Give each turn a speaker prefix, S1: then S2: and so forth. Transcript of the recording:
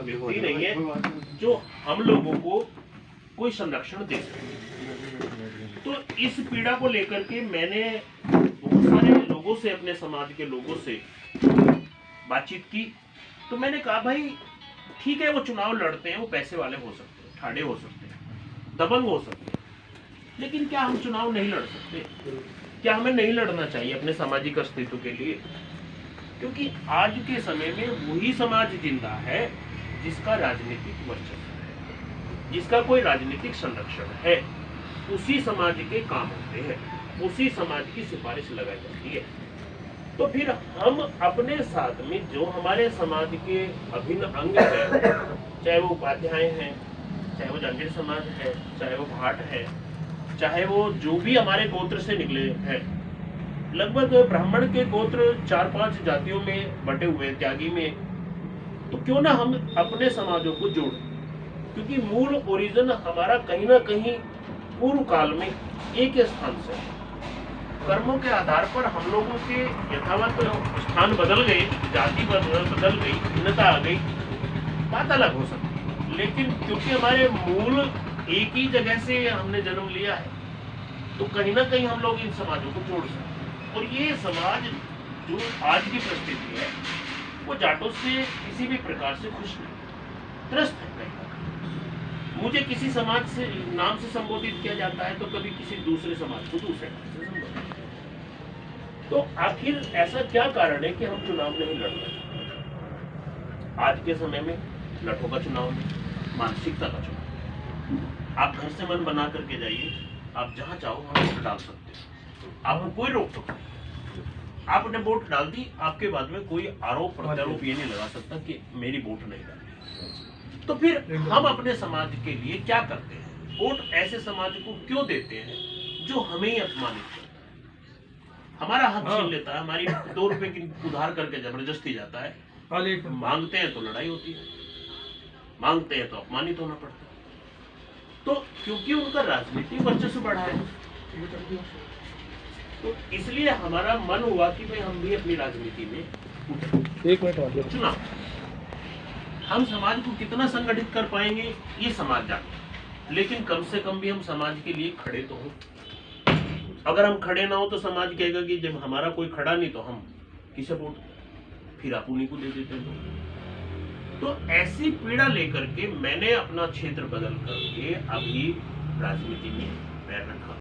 S1: व्यक्ति नहीं है जो हम लोगों को कोई संरक्षण दे सके। तो इस पीड़ा को लेकर के मैंने बहुत सारे लोगों से, अपने समाज के लोगों से बातचीत की। तो मैंने कहा भाई ठीक है, वो चुनाव लड़ते हैं, वो पैसे वाले हो सकते हैं, ठाड़े हो सकते हैं, दबंग हो सकते हैं, लेकिन क्या हम चुनाव नहीं लड़ सकते? क्या हमें नहीं लड़ना चाहिए अपने सामाजिक अस्तित्व के लिए? क्योंकि आज के समय में वही समाज जिंदा है जिसका राजनीतिक वर्चस्व है, जिसका कोई राजनीतिक संरक्षण है। उसी समाज के काम होते हैं, उसी समाज की सिफारिश लगाई जाती है। तो फिर हम अपने साथ में जो हमारे समाज के अभिन्न अंग हैं, चाहे वो उपाध्याय हैं, चाहे वो जांगीर समाज है, चाहे वो भाट है, चाहे वो जो भी हमारे गोत्र से निकले हैं, लगभग ब्राह्मण के गोत्र 4-5 जातियों में बटे हुए त्यागी में, तो क्यों ना हम अपने समाजों को जोड़ें? क्योंकि मूल ओरिजिन हमारा कहीं ना कहीं पूर्व काल में एक स्थान से है। कर्मों के आधार पर हम लोगों के यथावत स्थान बदल गए, जाति बदल गई, भिन्नता आ गई, बात अलग हो सकती है, लेकिन क्योंकि हमारे मूल एक ही जगह से हमने जन्म लिया है, तो कहीं ना कहीं हम लोग इन समाजों को जोड़ सकते हैं। और ये समाज जो आज की परिस्थिति है, वो जाटों से किसी भी प्रकार से खुश नहीं, त्रस्त है। कहीं ना कहीं मुझे किसी समाज से नाम से संबोधित किया जाता है, तो कभी किसी दूसरे समाज को दूसरे नाम से संबोधित। तो आखिर ऐसा क्या कारण है कि हम चुनाव नहीं लड़ रहे? आज के समय में लठों का चुनाव नहीं, मानसिकता का चुनाव। आप घर से मन बना करके जाइए, आप जहां चाहो वहां वोट डाल सकते हैं, आपको कोई रोक टोक नहीं। आपने वोट डाल दी, आपके बाद में कोई आरोप प्रत्यारोप ये नहीं लगा सकता कि मेरी वोट नहीं डाली। तो फिर हम अपने समाज के लिए क्या करते हैं? वोट ऐसे समाज को क्यों देते हैं जो हमें ही अपमानित करता है, हमारा हक छीन लेता है, हमारी 2 रुपए की उधार करके जबरदस्ती जाता है। मांगते हैं तो लड़ाई होती है, मांगते हैं तो अपमानित होना पड़ता है। तो क्योंकि उनका राजनीतिक वर्चस्व बढ़ा है, तो इसलिए हमारा मन हुआ कि भाई हम भी अपनी राजनीति में
S2: एक मिनट
S1: चुनाव, हम समाज को कितना संगठित कर पाएंगे ये समाज जाने, लेकिन कम से कम भी हम समाज के लिए खड़े तो हो। अगर हम खड़े ना हो तो समाज कहेगा कि जब हमारा कोई खड़ा नहीं तो हम किसे वोट, फिर आप उन्हीं को दे देते हैं। तो ऐसी पीड़ा लेकर के मैंने अपना क्षेत्र बदल करके अभी राजनीति में पैर रखा।